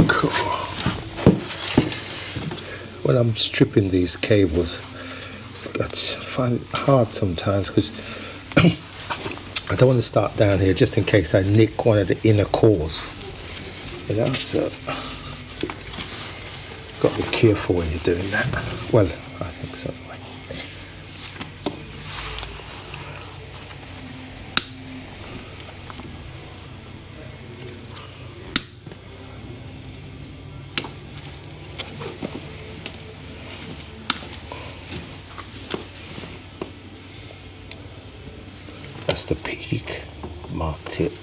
Cool. When I'm stripping these cables, I find it hard sometimes because I don't want to start down here just in case I nick one of the inner cores. You know, so got to be careful when you're doing that. Well, I think so anyway. That's the peak mark tip.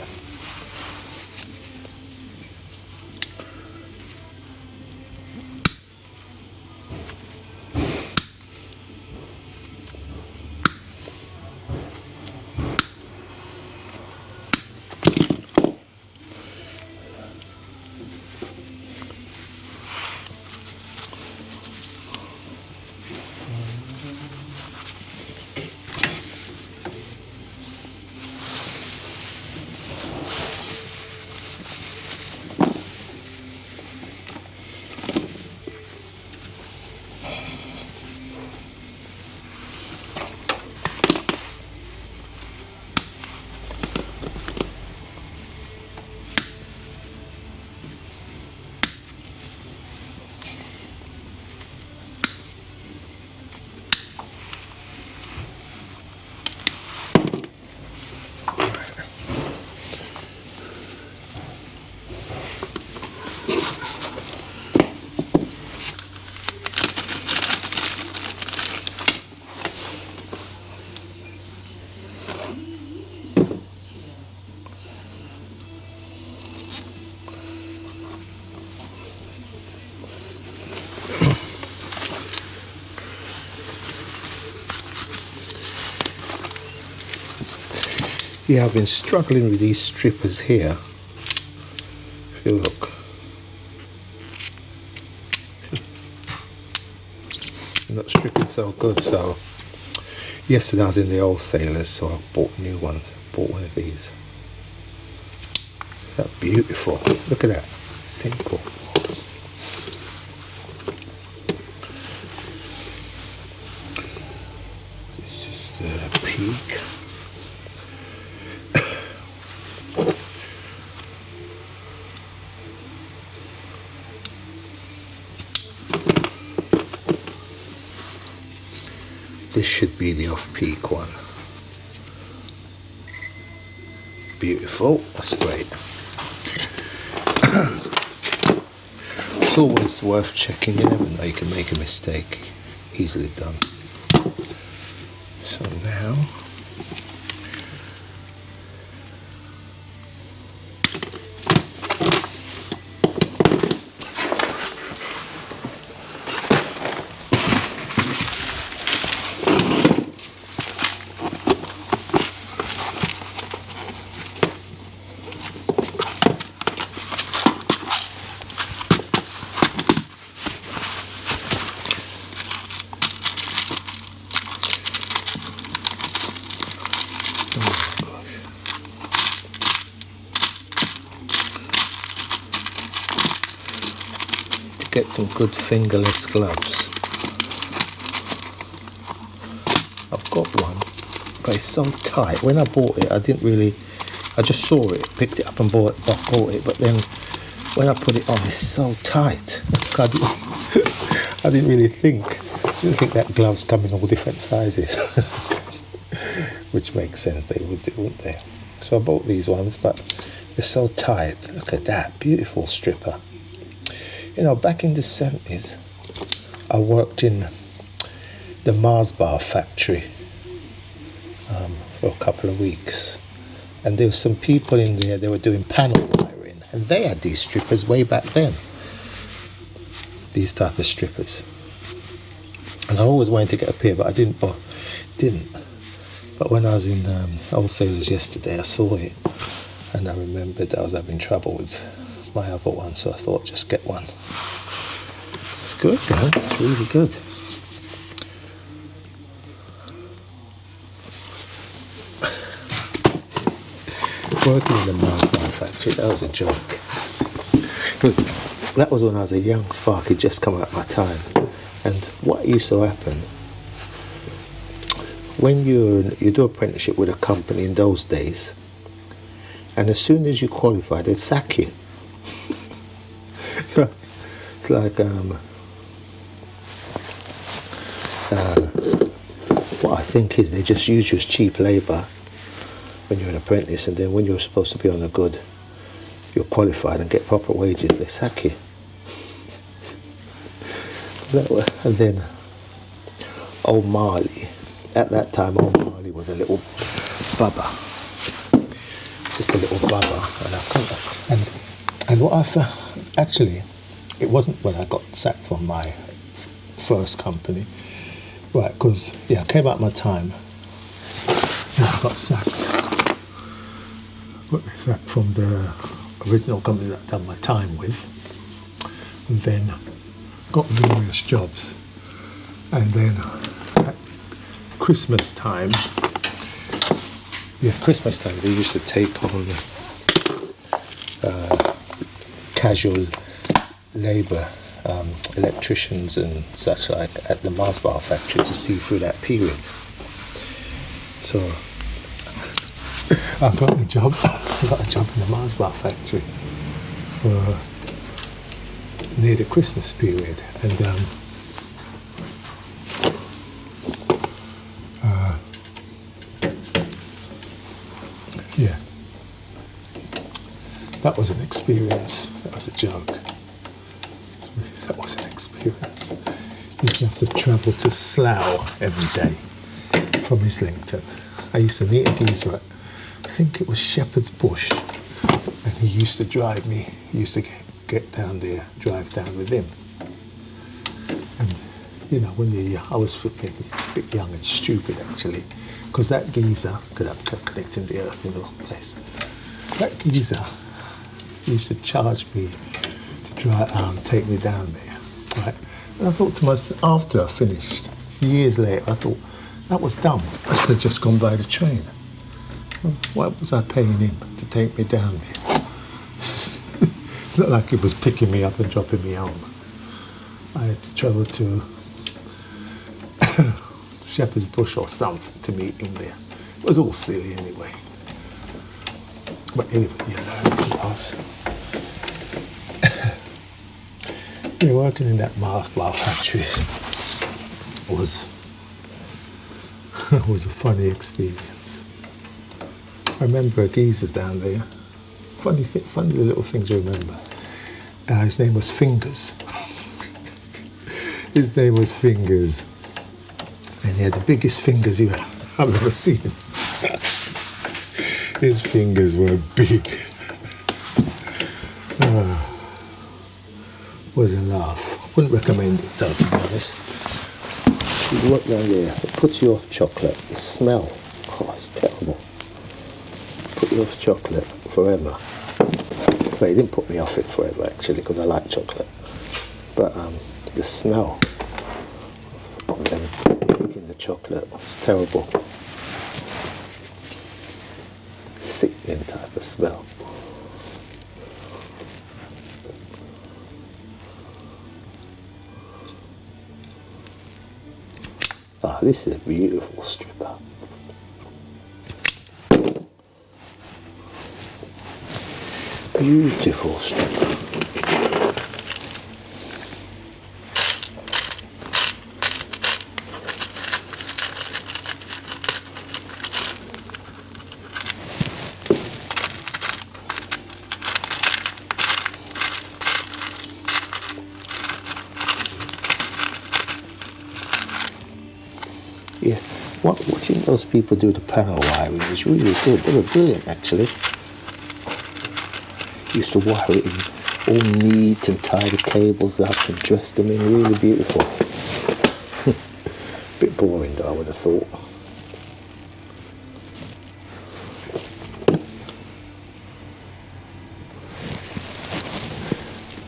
Yeah, I've been struggling with these strippers here. If you look. I'm not stripping so good, so yesterday I was in the wholesalers, so I bought new ones. Bought one of these. That's beautiful. Look at that. Simple. This is the peak. This should be the off-peak one. Beautiful, that's great. It's always worth checking, you never know, you can make a mistake. Easily done. So now, get some good fingerless gloves. I've got one, but it's so tight. When I bought it, I just saw it, picked it up and bought it, but then when I put it on, it's so tight. I didn't really think that gloves come in all different sizes. Which makes sense, they would do, wouldn't they? So I bought these ones, but they're so tight. Look at that, beautiful stripper. You know, back in the 70s, I worked in the Mars bar factory for a couple of weeks. And there were some people in there, they were doing panel wiring. And they had these strippers way back then. These type of strippers. And I always wanted to get a pair, but I didn't. But when I was in wholesalers yesterday, I saw it. And I remembered I was having trouble with my other one, so I thought just get one. It's good, you know, it's really good. Working in the Mars bar factory, that was a joke. Because that was when I was a young spark. It just come out my time. And what used to happen when you do apprenticeship with a company in those days, and as soon as you qualify, they'd sack you. It's like what I think is they just use you as cheap labour when you're an apprentice, and then when you're supposed to be on a good, you're qualified and get proper wages, they sack you. And then old Marley, at that time old Marley was a little bubba, just a little bubba, and I can't, and what I found, actually, it wasn't when I got sacked from my first company, right, because, yeah, I came out my time, and I got sacked. Got sacked from the original company that I'd done my time with, and then got various jobs, and then at Christmas time, they used to take on casual labour, electricians and such like at the Mars bar factory to see through that period. So I got a job in the Mars bar factory for near the Christmas period, and yeah, that was an experience. That was a joke. That was an experience. You used to have to travel to Slough every day from Islington. I used to meet a geezer at, I think it was Shepherd's Bush, and he used to drive me. He used to get down there, drive down with him. And, you know, when you're young, I was flipping a bit young and stupid, actually, because that geezer, because I kept connecting the earth in the wrong place, that geezer used to charge me to take me down there, right? And I thought to myself, after I finished, years later, I thought, that was dumb. I should have just gone by the train. Well, why was I paying him to take me down there? It's not like he was picking me up and dropping me home. I had to travel to Shepherd's Bush or something to meet him there. It was all silly anyway. But anyway, you learn, I suppose. Yeah, working in that Mars bar factory was a funny experience. I remember a geezer down there. Funny little things I remember. His name was Fingers. His name was Fingers. And he had the biggest fingers I've ever seen. His fingers were big. Was a laugh. Wouldn't recommend it though, to be honest. You work down there, it puts you off chocolate. The smell, oh, it's terrible. Put you off chocolate forever. Well, it didn't put me off it forever actually, because I like chocolate. But the smell of them cooking the chocolate was terrible. Sickening type of smell. Ah, this is a beautiful stripper. Beautiful stripper. Yeah, watching those people do the panel wiring is really good. They were brilliant, actually. Used to wire it in all neat and tie the cables up and dress them in really beautiful. Bit boring though, I would have thought.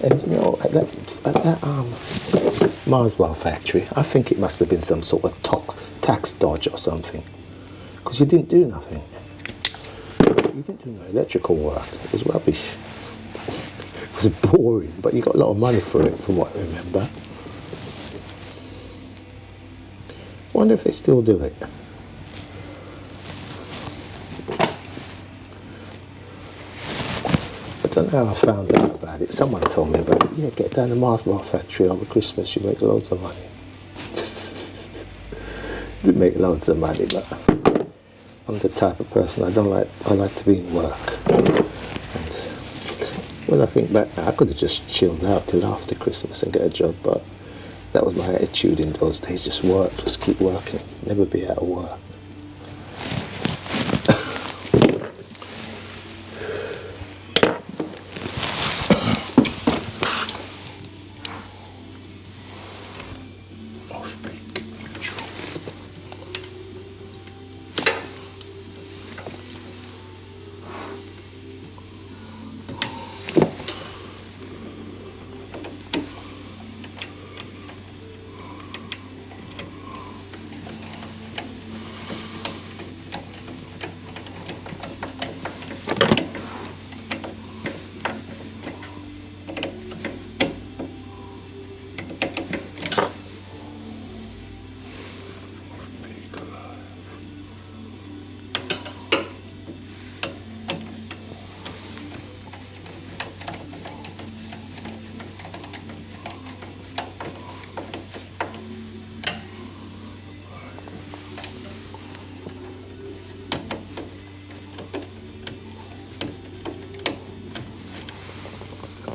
And you know, at that Mars bar factory, I think it must have been some sort of tax dodge or something, because you didn't do nothing. You didn't do no electrical work. It was rubbish. It was was boring, but you got a lot of money for it, from what I remember. Wonder if they still do it. I don't know how I found out about it. Someone told me about it. Yeah, get down the Mars bar factory over Christmas, you make loads of money. Didn't make loads of money, but I'm the type of person I like to be in work. And when I think back now, I could have just chilled out till after Christmas and get a job, but that was my attitude in those days. Just work, just keep working, never be out of work.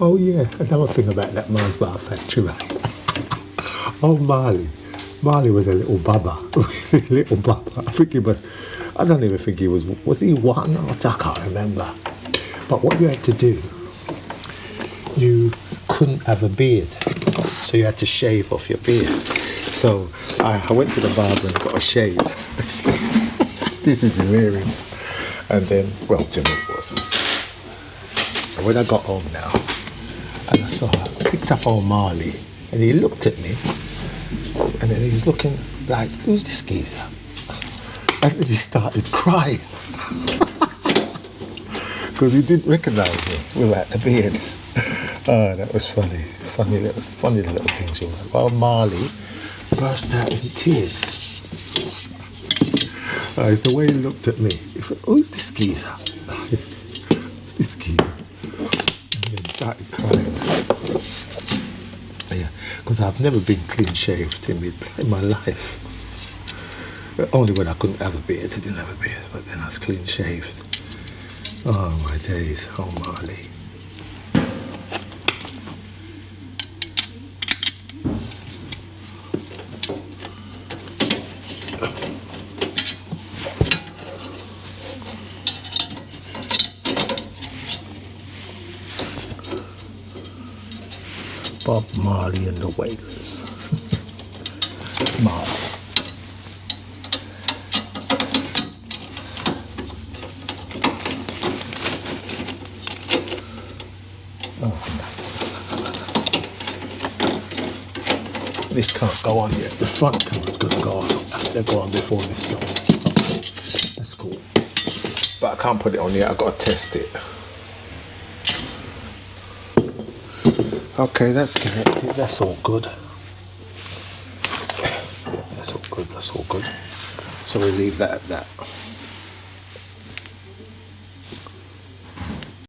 Oh yeah, another thing about that Mars bar factory, right? Oh, Marley was a little bubba, really little bubba. I think he was, I don't even think he was he one or two? I can't remember. But what you had to do, you couldn't have a beard, so you had to shave off your beard. So I went to the barber and got a shave. This is hilarious. And then, well, to me it was. And when I got home now, and I picked up old Marley, and he looked at me, and then he's looking like, who's this geezer? And then he started crying. Because he didn't recognise me without the beard. Oh, that was funny. Funny little things, you know. Well, Marley burst out in tears. It's the way he looked at me. He said, who's this geezer? Who's this geezer? And then started crying. Yeah, because I've never been clean shaved in my life. Only when I couldn't have a beard. I didn't have a beard, but then I was clean shaved. Oh my days, oh Marley. Bob Marley and the Wailers. Marley. This can't go on yet. The front cover's going to go on. They'll go on before this one. That's cool. But I can't put it on yet. I've got to test it. Okay, that's connected. That's all good. That's all good. So we leave that at that.